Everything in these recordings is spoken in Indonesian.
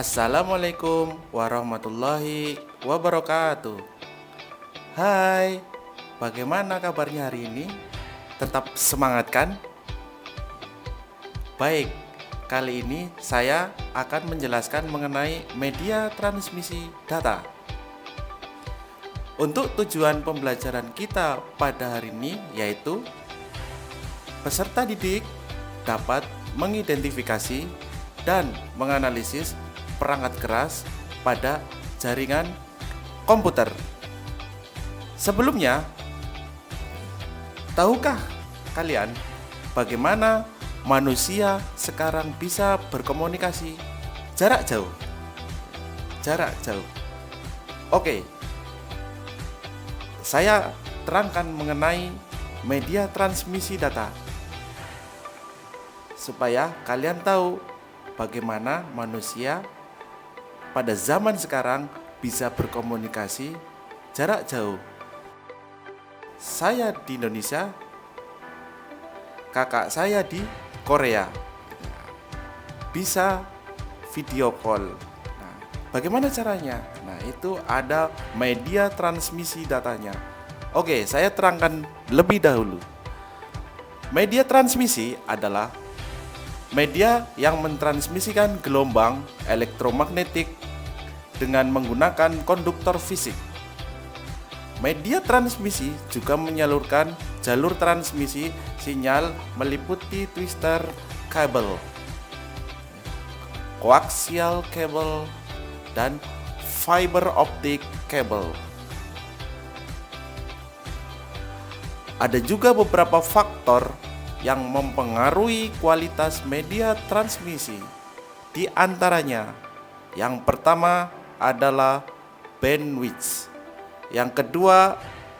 Assalamualaikum warahmatullahi wabarakatuh. Hai, bagaimana kabarnya hari ini? Tetap semangat kan? Baik, kali ini saya akan menjelaskan mengenai media transmisi data. Untuk tujuan pembelajaran kita pada hari ini yaitu peserta didik dapat mengidentifikasi dan menganalisis perangkat keras pada jaringan komputer. Sebelumnya, tahukah kalian bagaimana manusia sekarang bisa berkomunikasi jarak jauh? Jarak jauh. Oke, saya terangkan mengenai media transmisi data supaya kalian tahu bagaimana manusia pada zaman sekarang bisa berkomunikasi jarak jauh. Saya di Indonesia, kakak saya di Korea, bisa video call. Nah, bagaimana caranya? Nah, itu ada media transmisi datanya. Oke, saya terangkan lebih dahulu. Media transmisi adalah media yang mentransmisikan gelombang elektromagnetik dengan menggunakan konduktor fisik. Media transmisi juga menyalurkan jalur transmisi sinyal meliputi twister kabel, coaxial cable, dan fiber optic cable. Ada juga beberapa faktor yang mempengaruhi kualitas media transmisi. Di antaranya, yang pertama adalah bandwidth, yang kedua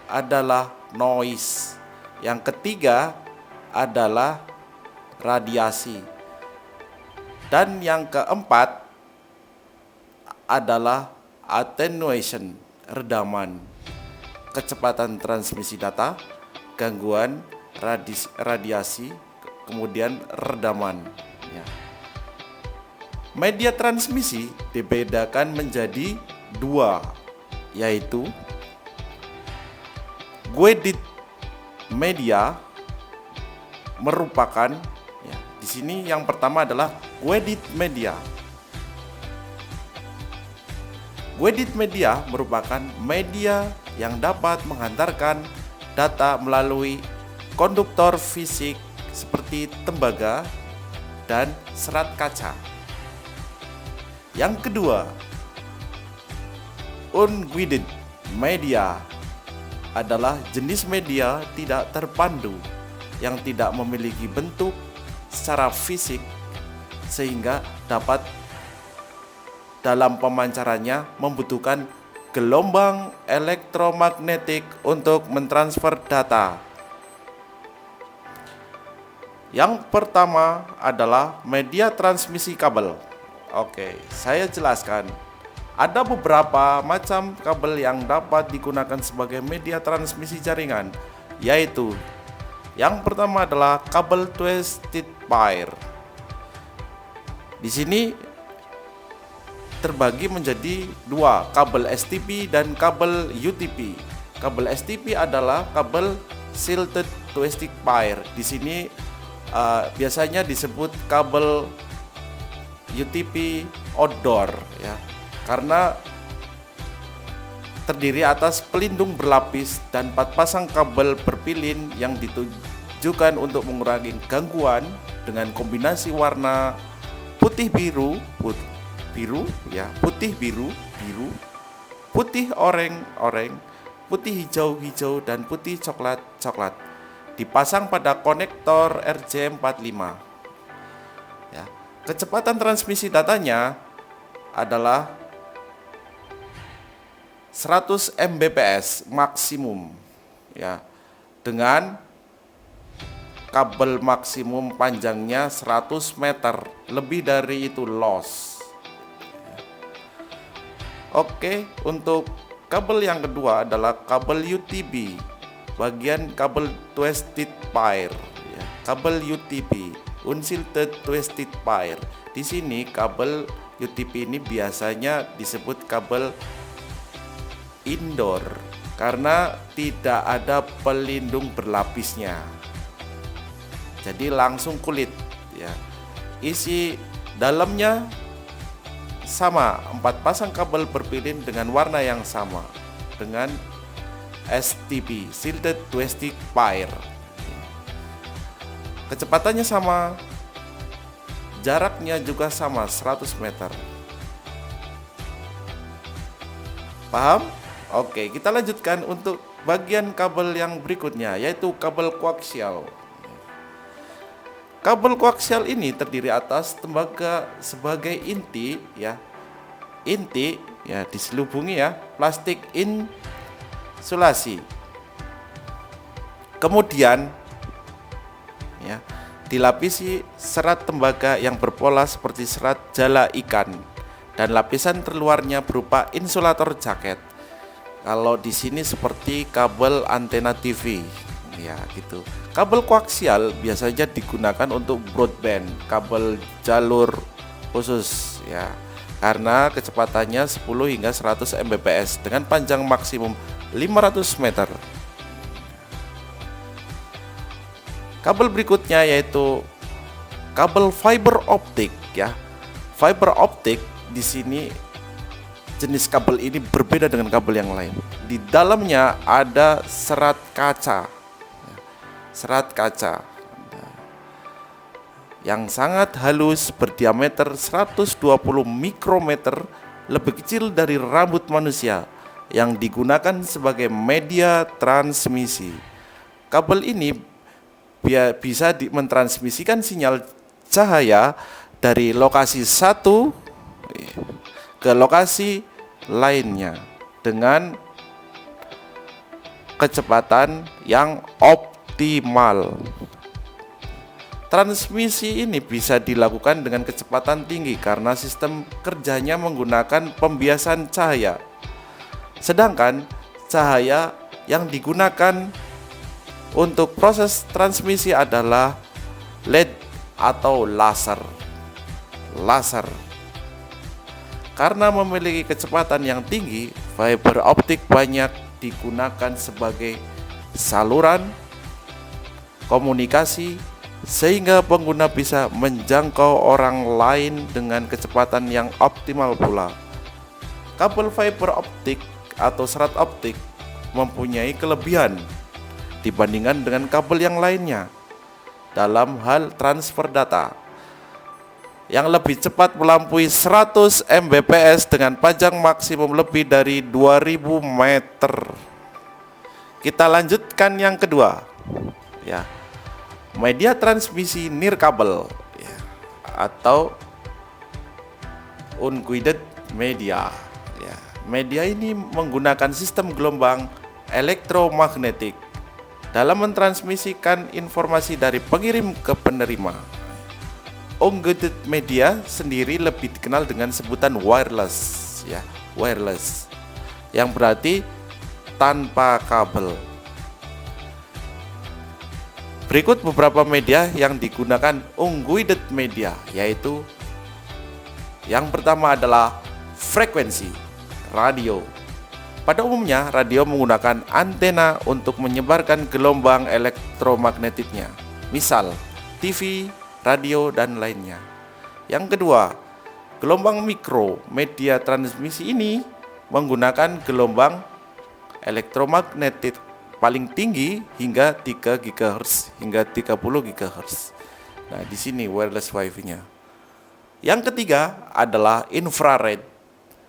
adalah noise, yang ketiga adalah radiasi, dan yang keempat adalah attenuation, redaman, kecepatan transmisi data, gangguan radiasi, kemudian redaman. Media transmisi dibedakan menjadi dua, yaitu guided media merupakan, di sini yang pertama adalah guided media. Guided media merupakan media yang dapat menghantarkan data melalui konduktor fisik seperti tembaga dan serat kaca. Yang kedua, unguided media adalah jenis media tidak terpandu yang tidak memiliki bentuk secara fisik sehingga dapat dalam pemancarannya membutuhkan gelombang elektromagnetik untuk mentransfer data. Yang pertama adalah media transmisi kabel. Oke, saya jelaskan. Ada beberapa macam kabel yang dapat digunakan sebagai media transmisi jaringan, yaitu yang pertama adalah kabel twisted pair. Di sini terbagi menjadi dua, kabel STP dan kabel UTP. Kabel STP adalah kabel shielded twisted pair. Di sini biasanya disebut kabel UTP outdoor, ya, karena terdiri atas pelindung berlapis dan 4 pasang kabel berpilin yang ditujukan untuk mengurangi gangguan dengan kombinasi warna putih biru, putih biru, putih oranye, putih hijau, dan putih coklat. Dipasang pada konektor RJ45. Ya. Kecepatan transmisi datanya adalah 100 Mbps maksimum, ya, dengan kabel maksimum panjangnya 100 meter, lebih dari itu loss. Oke, untuk kabel yang kedua adalah kabel UTP, bagian kabel twisted pair, kabel UTP, unshielded twisted pair. Di sini kabel UTP ini biasanya disebut kabel indoor karena tidak ada pelindung berlapisnya. Jadi langsung kulit ya. Isi dalamnya sama, 4 pasang kabel berpilin dengan warna yang sama dengan STP, Shielded Twisted Pair. Kecepatannya sama, jaraknya juga sama 100 meter. Paham? Oke, kita lanjutkan untuk bagian kabel yang berikutnya, yaitu kabel koaksial. Kabel koaksial ini terdiri atas tembaga sebagai inti ya. Inti ya diselubungi ya plastik insulasi. Kemudian ya dilapisi serat tembaga yang berpola seperti serat jala ikan dan lapisan terluarnya berupa insulator jaket. Kalau di sini seperti kabel antena TV ya gitu. Kabel koaksial biasanya digunakan untuk broadband, kabel jalur khusus ya. Karena kecepatannya 10 hingga 100 Mbps dengan panjang maksimum 500 meter. Kabel berikutnya yaitu kabel fiber optik ya. Fiber optik di sini jenis kabel ini berbeda dengan kabel yang lain. Di dalamnya ada serat kaca. Serat kaca yang sangat halus berdiameter 120 mikrometer, lebih kecil dari rambut manusia, yang digunakan sebagai media transmisi. Kabel ini bisa mentransmisikan sinyal cahaya dari lokasi satu ke lokasi lainnya dengan kecepatan yang optimal. Transmisi ini bisa dilakukan dengan kecepatan tinggi karena sistem kerjanya menggunakan pembiasan cahaya. Sedangkan cahaya yang digunakan untuk proses transmisi adalah LED atau laser. Karena memiliki kecepatan yang tinggi, fiber optik banyak digunakan sebagai saluran komunikasi sehingga pengguna bisa menjangkau orang lain dengan kecepatan yang optimal pula. Kabel fiber optik atau serat optik mempunyai kelebihan dibandingkan dengan kabel yang lainnya dalam hal transfer data yang lebih cepat melampaui 100 Mbps dengan panjang maksimum lebih dari 2000 meter. Kita lanjutkan yang kedua ya. Media transmisi nirkabel ya, atau unguided media ya. Media ini menggunakan sistem gelombang elektromagnetik dalam mentransmisikan informasi dari pengirim ke penerima. Unguided media sendiri lebih dikenal dengan sebutan wireless ya, wireless yang berarti tanpa kabel. Berikut beberapa media yang digunakan unguided media, yaitu yang pertama adalah frekuensi radio. Pada umumnya radio menggunakan antena untuk menyebarkan gelombang elektromagnetiknya, misal TV, radio, dan lainnya. Yang kedua, gelombang mikro. Media transmisi ini menggunakan gelombang elektromagnetik paling tinggi hingga 3 GHz hingga 30 GHz. Nah, di sini wireless wifi-nya. Yang ketiga adalah infrared.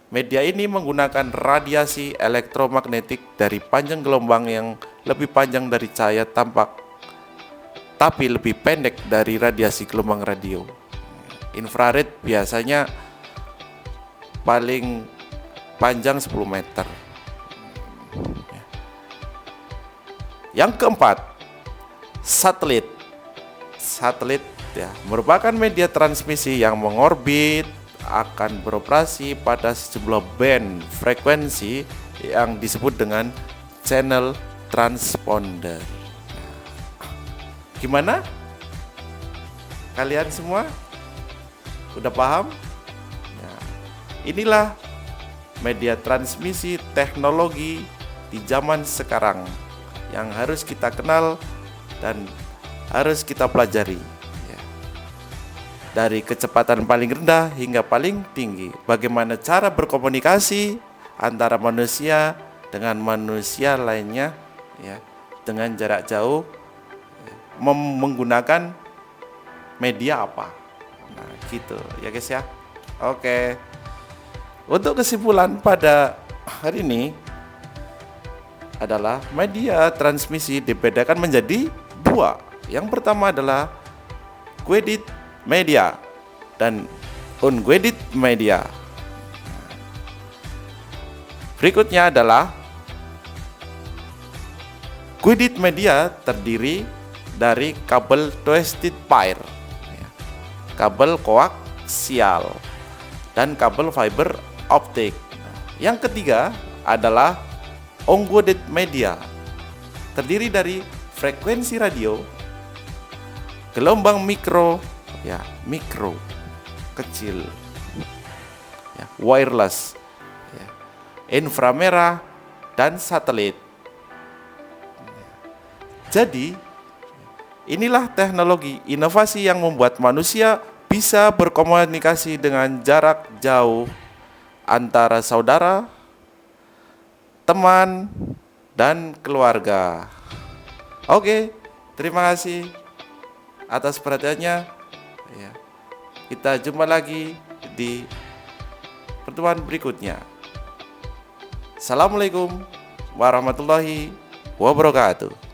Media ini menggunakan radiasi elektromagnetik dari panjang gelombang yang lebih panjang dari cahaya tampak, tapi lebih pendek dari radiasi gelombang radio. Infrared biasanya paling panjang 10 meter. Yang keempat, satelit. Satelit ya, merupakan media transmisi yang mengorbit, akan beroperasi pada sejumlah band frekuensi yang disebut dengan channel transponder. Gimana? Kalian semua udah paham? Ya, Inilah media transmisi teknologi di zaman sekarang yang harus kita kenal dan harus kita pelajari. Dari kecepatan paling rendah hingga paling tinggi, bagaimana cara berkomunikasi antara manusia dengan manusia lainnya, dengan jarak jauh, menggunakan media apa. Nah, gitu ya guys ya. Oke. Untuk kesimpulan pada hari ini adalah media transmisi dibedakan menjadi dua. Yang pertama adalah guided media dan unguided media. Berikutnya adalah guided media terdiri dari kabel twisted pair, kabel koaksial, dan kabel fiber optik. Yang ketiga adalah unguided media, terdiri dari frekuensi radio, gelombang mikro kecil, wireless, inframerah, dan satelit. Jadi, inilah teknologi inovasi yang membuat manusia bisa berkomunikasi dengan jarak jauh antara saudara, teman, dan keluarga. Oke, terima kasih atas perhatiannya. Kita jumpa lagi di pertemuan berikutnya. Assalamualaikum warahmatullahi wabarakatuh.